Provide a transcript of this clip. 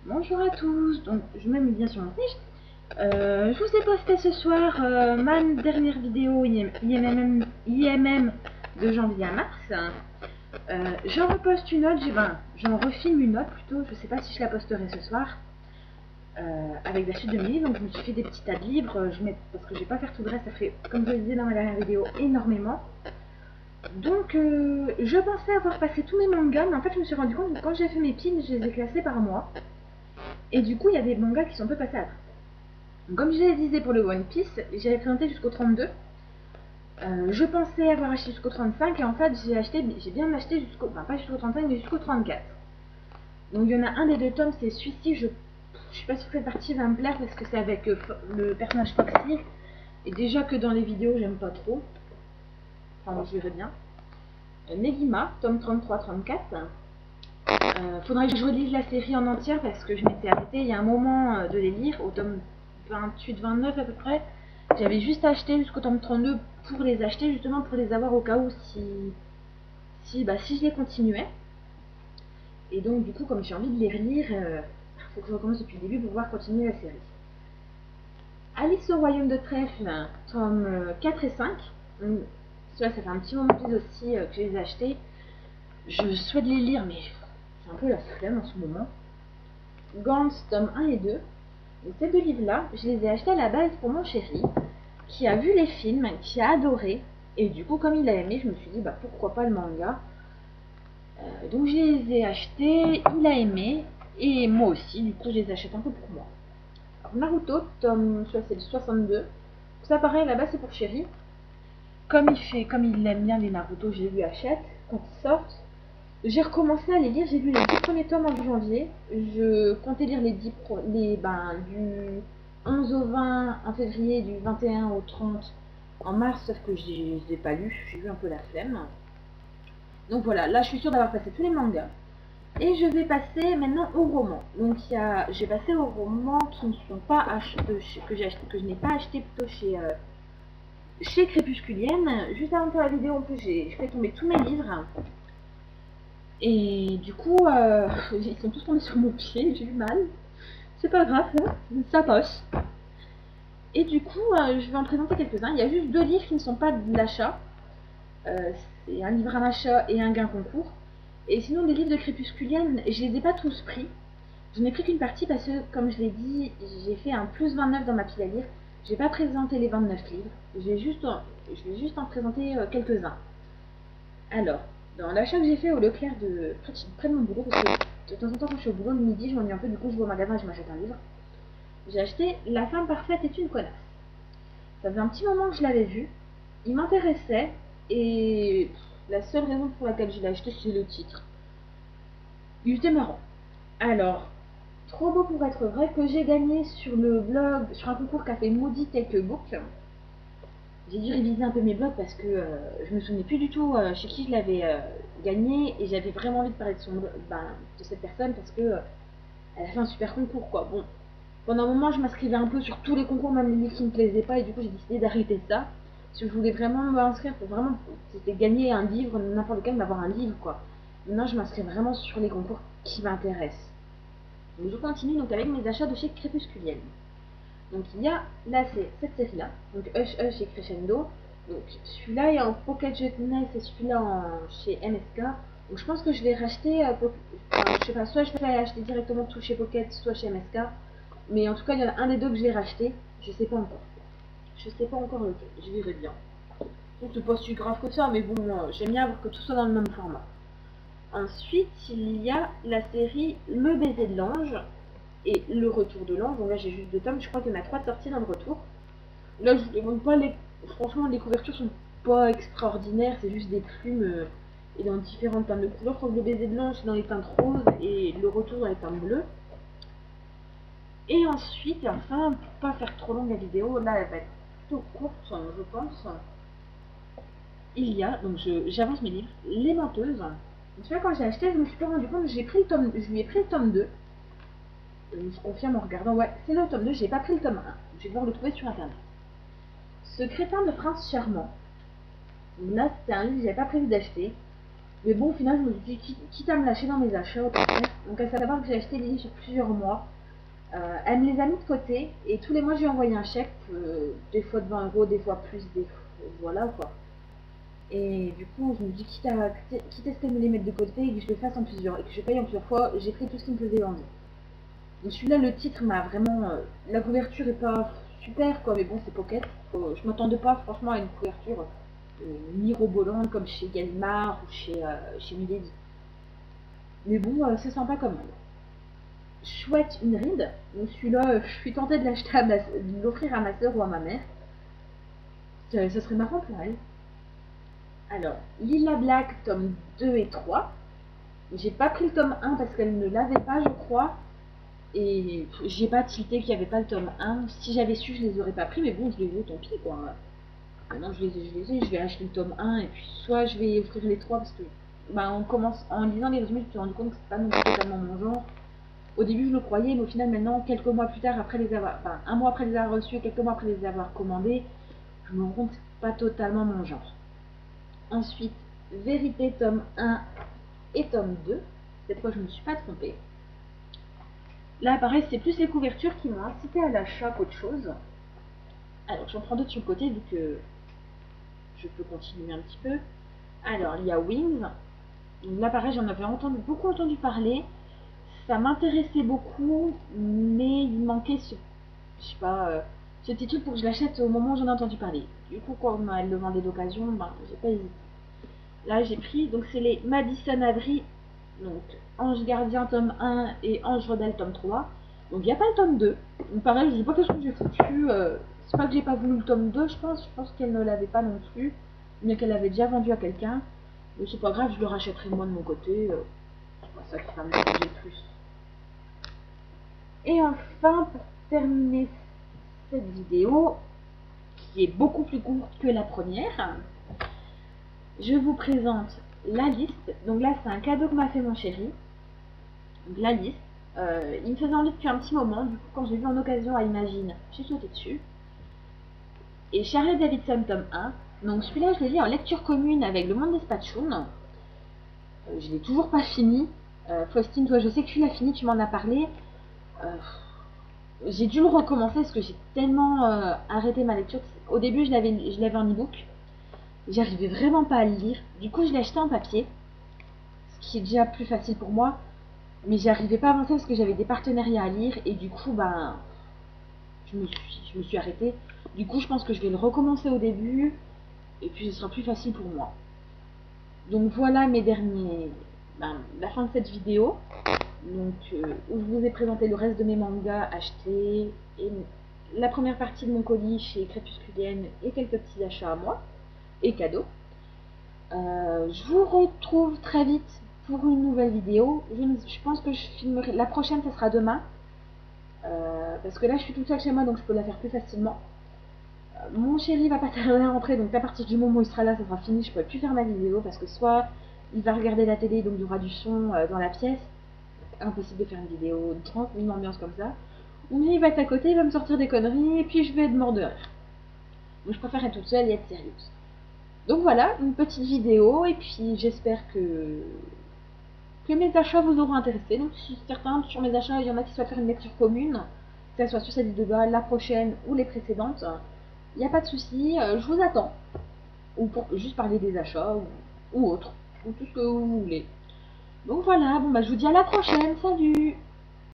Bonjour à tous, donc je me mets bien sur mon fiche. Je vous ai posté ce soir ma dernière vidéo IMM de janvier à mars. J'en reposte une autre, j'en refilme une autre plutôt, je sais pas si je la posterai ce soir. Avec la suite de mes livres, donc je me suis fait des petits tas de livres, parce que je vais pas faire tout le reste, ça fait, comme je le disais dans ma dernière vidéo, énormément. Donc je pensais avoir passé tous mes mangas, mais en fait je me suis rendu compte que quand j'ai fait mes piles, je les ai classés par mois. Et du coup, il y a des mangas qui sont un peu passés à travers. Comme je l'ai disais pour le One Piece, j'avais présenté jusqu'au 32. Je pensais avoir acheté jusqu'au 35 et en fait j'ai bien acheté jusqu'au, enfin pas jusqu'au 35 mais jusqu'au 34. Donc il y en a un des deux tomes, c'est celui-ci, je suis pas sûre que cette partie va me plaire parce que c'est avec le personnage Foxy. Et déjà que dans les vidéos j'aime pas trop. Enfin je verrai bien. Negima, tome 33-34. Faudrait que je relise la série en entière parce que je m'étais arrêtée il y a un moment de les lire, au tome 28-29 à peu près. J'avais juste acheté jusqu'au tome 32 pour les acheter, justement pour les avoir au cas où si je les continuais. Et donc du coup, comme j'ai envie de les relire, faut que je recommence depuis le début pour pouvoir continuer la série. Alice au royaume de Trèfle, tome 4 et 5. Donc, ça fait un petit moment plus aussi que je les ai achetés. Je souhaite les lire, mais c'est un peu la flemme en ce moment. Gantz, tome 1 et 2. Et ces deux livres-là, je les ai achetés à la base pour mon chéri, qui a vu les films, qui a adoré. Et du coup, comme il a aimé, je me suis dit, pourquoi pas le manga. Donc je les ai achetés, il a aimé, et moi aussi, du coup je les achète un peu pour moi. Alors Naruto, tome, c'est le 62. Ça pareil, à la base c'est pour chéri. Comme il aime bien les Naruto, je lui achète quand ils sortent. J'ai recommencé à les lire, j'ai lu les 10 premiers tomes en janvier. Je comptais lire du 11 au 20 en février, du 21 au 30 en mars, sauf que je les ai pas lus, j'ai eu un peu la flemme. Donc voilà, là je suis sûre d'avoir passé tous les mangas. Et je vais passer maintenant aux romans. Donc j'ai passé aux romans qui ne sont pas achetés, que je n'ai pas acheté plutôt chez Crépusculienne. Juste avant de faire la vidéo, en plus j'ai fait tomber tous mes livres. Et du coup, ils sont tous tombés sur mon pied, j'ai eu mal. C'est pas grave, ça passe. Et du coup, je vais en présenter quelques-uns. Il y a juste deux livres qui ne sont pas de l'achat. C'est un livre à l'achat et un gain concours. Et sinon, des livres de Crépusculienne, je les ai pas tous pris. Je n'ai pris qu'une partie parce que, comme je l'ai dit, j'ai fait un plus 29 dans ma pile à lire. J'ai pas présenté les 29 livres. Je vais juste en présenter quelques-uns. Alors, dans l'achat que j'ai fait au Leclerc près de mon boulot, parce que de temps en temps quand je suis au boulot le midi, je m'ennuie un peu, du coup je vais au magasin et je m'achète un livre. J'ai acheté La femme parfaite est une connasse. Ça faisait un petit moment que je l'avais vu, il m'intéressait, et la seule raison pour laquelle je l'ai acheté, c'est le titre. Il était marrant. Alors, trop beau pour être vrai, que j'ai gagné sur le blog, sur un concours qu'a fait Maudit Take Book. J'ai dû réviser un peu mes blogs parce que je me souvenais plus du tout chez qui je l'avais gagné, et j'avais vraiment envie de parler de cette personne parce que elle a fait un super concours quoi. Bon, pendant un moment je m'inscrivais un peu sur tous les concours, même les livres qui me plaisaient pas, et du coup j'ai décidé d'arrêter ça. Parce que je voulais vraiment m'inscrire pour vraiment, c'était gagner un livre, n'importe lequel, d'avoir un livre quoi. Maintenant je m'inscris vraiment sur les concours qui m'intéressent. Donc je continue donc avec mes achats de chez Crépusculienne. Donc il y a là c'est cette série là, donc Hush Hush et Crescendo. Donc celui-là est en Pocket Jeunesse et celui-là chez MSK. Donc je pense que je vais racheter, je sais pas, soit je vais acheter directement tout chez Pocket, soit chez MSK. Mais en tout cas il y en a un des deux que je vais racheter, je sais pas encore. Je sais pas encore lequel, je verrai bien. Donc c'est pas si grave que ça, mais bon, j'aime bien avoir que tout soit dans le même format. Ensuite il y a la série Le baiser de l'ange et Le retour de l'ange. Donc là j'ai juste deux tomes, je crois qu'il y en a 3 de sorties dans le retour. Là je vous demande pas franchement les couvertures sont pas extraordinaires, c'est juste des plumes et dans différentes teintes de couleurs. Je crois que Le baiser de l'ange c'est dans les teintes roses et Le retour dans les teintes bleues. Et ensuite, enfin, pour pas faire trop longue la vidéo, là elle va être plutôt courte je pense. Il y a, donc j'avance mes livres, Les menteuses. Tu vois, quand j'ai acheté, je me suis pas rendu compte, je lui ai pris le tome 2. Je confirme en regardant, ouais, c'est le tome 2, j'ai pas pris le tome 1. Je vais devoir le trouver sur internet. Ce crétin de prince charmant. Donc là, c'était un livre que j'avais pas prévu d'acheter. Mais bon, au final, je me suis dit, quitte à me lâcher dans mes achats, autant faire. Donc, à savoir que j'ai acheté des livres sur plusieurs mois. Elle me les a mis de côté et tous les mois, je lui ai envoyé un chèque, des fois de 20 euros, des fois plus, voilà quoi. Et du coup, je me dis, quitte à ce qu'elle me les mette de côté et que je le fasse en plusieurs, et que je paye en plusieurs fois, j'ai pris tout ce qui me faisait envie. Donc celui-là, le titre m'a vraiment. La couverture est pas super quoi, mais bon, c'est Pocket. Je m'attendais pas franchement à une couverture mirobolante comme chez Gallimard ou chez Milady. Mais bon, c'est sympa quand même. Chouette une ride. Donc celui-là, je suis tentée de l'acheter, de l'offrir à ma soeur ou à ma mère. Ça serait marrant pour elle. Alors, Lila Black, tome 2 et 3. J'ai pas pris le tome 1 parce qu'elle ne l'avait pas, je crois. Et j'ai pas tilté qu'il n'y avait pas le tome 1. Si j'avais su, je les aurais pas pris, mais bon, je les ai, tant pis quoi. Maintenant, je les ai, je vais acheter le tome 1 et puis soit je vais offrir les 3 parce que bah, en lisant les résumés, je me suis rendu compte que c'est pas non plus totalement mon genre. Au début, je le croyais, mais au final, maintenant, quelques mois plus tard, après les avoir, enfin, un mois après les avoir reçus, quelques mois après les avoir commandés, je me rends compte que c'est pas totalement mon genre. Ensuite, Vérité, tome 1 et tome 2. Cette fois, je me suis pas trompée. Là, pareil, c'est plus les couvertures qui m'ont incité à l'achat qu'autre chose. Alors, j'en prends d'autres sur le côté, vu que je peux continuer un petit peu. Alors, il y a Wings. Là, pareil, j'en avais beaucoup entendu parler. Ça m'intéressait beaucoup, mais il manquait je sais pas, ce petit truc pour que je l'achète au moment où j'en ai entendu parler. Du coup, quand elle le vendait d'occasion, ben, j'ai pas hésité. Là, j'ai pris, donc c'est les Madison Avery, donc Ange Gardien tome 1 et Ange Rebelle tome 3. Donc il n'y a pas le tome 2. Donc pareil, je sais pas qu'est-ce que j'ai foutu. C'est pas que j'ai pas voulu le tome 2, je pense qu'elle ne l'avait pas non plus, mais qu'elle l'avait déjà vendu à quelqu'un. Mais c'est pas grave, je le rachèterai moi de mon côté. C'est pas ça qui va me changer le plus. Et enfin, pour terminer cette vidéo, qui est beaucoup plus courte que la première, je vous présente la liste. Donc là, c'est un cadeau que m'a fait mon chéri. Donc la liste. Il me faisait envie depuis un petit moment. Du coup, quand j'ai vu en occasion à Imagine, j'ai sauté dessus. Et Charlie Davidson, tome 1. Donc celui-là, je l'ai lu en lecture commune avec Le Monde des Spatchounes. Je l'ai toujours pas fini. Faustine, toi, je sais que tu l'as fini, tu m'en as parlé. J'ai dû le recommencer parce que j'ai tellement arrêté ma lecture. Au début, je l'avais en e-book. J'arrivais vraiment pas à le lire. Du coup, je l'ai acheté en papier. Ce qui est déjà plus facile pour moi. Mais j'arrivais pas à avancer parce que j'avais des partenariats à lire. Et du coup, ben, je me suis arrêtée. Du coup, je pense que je vais le recommencer au début. Et puis, ce sera plus facile pour moi. Donc, voilà mes derniers... Ben, la fin de cette vidéo. Donc, où je vous ai présenté le reste de mes mangas achetés. Et la première partie de mon colis chez Crépusculienne et quelques petits achats à moi. Et cadeaux. Je vous retrouve très vite pour une nouvelle vidéo. Je pense que je filmerai. La prochaine, ce sera demain. Parce que là, je suis toute seule chez moi, donc je peux la faire plus facilement. Mon chéri va pas tarder à rentrer, donc à partir du moment où il sera là, ça sera fini. Je pourrai plus faire ma vidéo parce que soit il va regarder la télé, donc il y aura du son dans la pièce. Impossible de faire une vidéo tranquille, une ambiance comme ça. Ou il va être à côté, il va me sortir des conneries, et puis je vais être mort de rire. Donc je préfère être toute seule et être sérieuse. Donc voilà, une petite vidéo, et puis j'espère que mes achats vous auront intéressé. Donc si certains sur mes achats, il y en a qui souhaitent faire une lecture commune, que ce soit sur cette vidéo, la prochaine ou les précédentes, il n'y a pas de souci, je vous attends. Ou pour juste parler des achats, ou autre, ou tout ce que vous voulez. Donc voilà, bon bah je vous dis à la prochaine, salut!